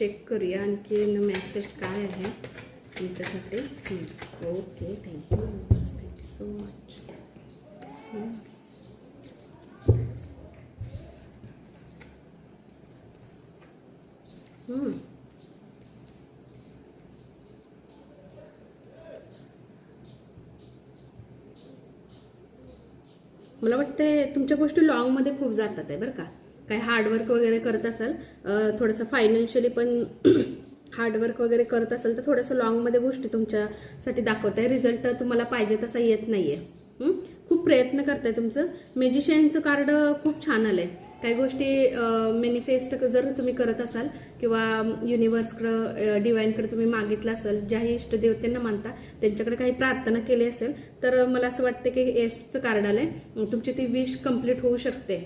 Check करूया आणखी message काय आहे तुमच्यासाठी. Okay, thank you so much. मला वाटते तुमच्या गोष्टी लॉंगमध्ये खूप जातात आहे बरं का. काही हार्डवर्क वगैरे करत असाल, थोडंसं फायनान्शियली पण हार्डवर्क वगैरे करत असाल तर थोडंसं लॉंगमध्ये गोष्टी तुमच्यासाठी दाखवत आहे. रिझल्ट तुम्हाला पाहिजे तसा येत नाहीये. खूप प्रयत्न करताय. तुमचं मॅजिशियनचं कार्ड खूप छान आलंय. काही गोष्टी मॅनिफेस्ट जर तुम्ही करत असाल किंवा युनिव्हर्सकडं डिवाईनकडे तुम्ही मागितलं असेल, ज्याही इष्टदेवतेंना मानता त्यांच्याकडे काही प्रार्थना केली असेल तर मला असं वाटतं की एसचं कार्ड आलंय. तुमची ती विश कंप्लीट होऊ शकते.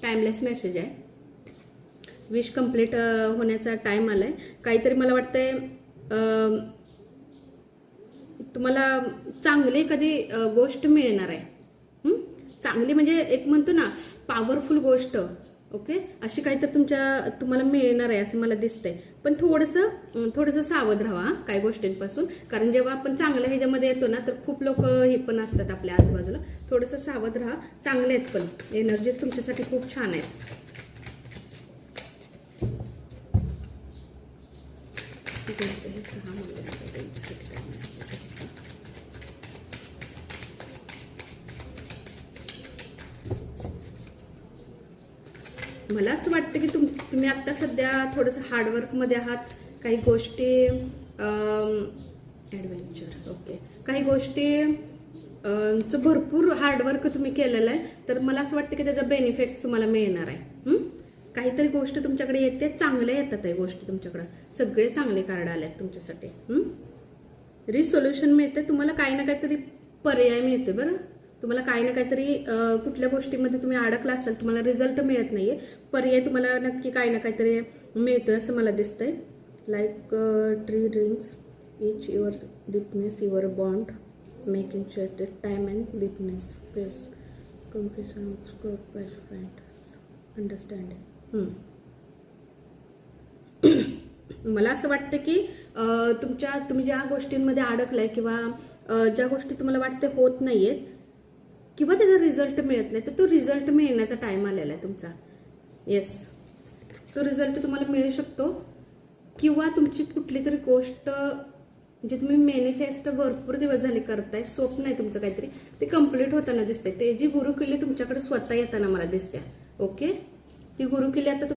टाइमलेस मेसेज आहे. विश कंप्लीट होण्याचा टाइम आलाय. काहीतरी मला वाटतंय तुम्हाला चांगली एखादी गोष्ट मिळणार आहे. चांगली म्हणजे एक म्हणतो ना पॉवरफुल गोष्ट. ओके, अशी काहीतरी तुम्हाला मिळणार आहे असं मला दिसतंय. पण थोडंसं सावध राहा काही गोष्टींपासून. कारण जेव्हा आपण चांगल्या ह्याच्यामध्ये येतो ना तर खूप लोक हे पण असतात आपल्या आजूबाजूला. थोडंसं सावध राहा. चांगले आहेत पण एनर्जीज तुमच्यासाठी खूप छान आहेत. मला असं वाटतं की तुम्ही आता सध्या थोडंसं हार्डवर्कमध्ये आहात. काही गोष्टी ॲडव्हेंचर. ओके, काही गोष्टी भरपूर हार्डवर्क तुम्ही केलेलं आहे तर मला असं वाटतं की त्याचा बेनिफिट्स तुम्हाला मिळणार आहे. काहीतरी गोष्ट तुमच्याकडे येते, चांगल्या येतात आहे गोष्टी तुमच्याकडे. सगळे चांगले कार्ड आले आहेत तुमच्यासाठी. रिसोल्युशन मिळते तुम्हाला. काही ना काहीतरी पर्याय मिळते बरं. तुम्हाला काही ना काहीतरी कुठल्या गोष्टीमध्ये तुम्ही अडकला असाल, तुम्हाला रिझल्ट मिळत नाहीये, पर्याय तुम्हाला नक्की काही ना काहीतरी मिळतोय असं मला दिसतंय. Like tree drinks each your deepness your bond making sure time and deepness face confusion scope best friend understanding. मला असं वाटतं की तुम्ही ज्या गोष्टींमध्ये अडकलाय किंवा ज्या गोष्टी तुम्हाला वाटते होत नाहीयेत किंवा त्याचा रिझल्ट मिळत नाही तर तो रिझल्ट मिळण्याचा टाइम आलेला आहे तुमचा. येस, तो रिझल्ट तुम्हाला मिळू शकतो. किंवा तुमची कुठली तरी गोष्ट जे तुम्ही मॅनिफेस्ट भरपूर दिवस झाले करताय, स्वप्न आहे तुमचं काहीतरी, ते कम्प्लीट होताना दिसतंय. ते जी गुरुकिल्ली तुमच्याकडे स्वतः येताना मला दिसते. ओके, ती गुरुकिल्ली आता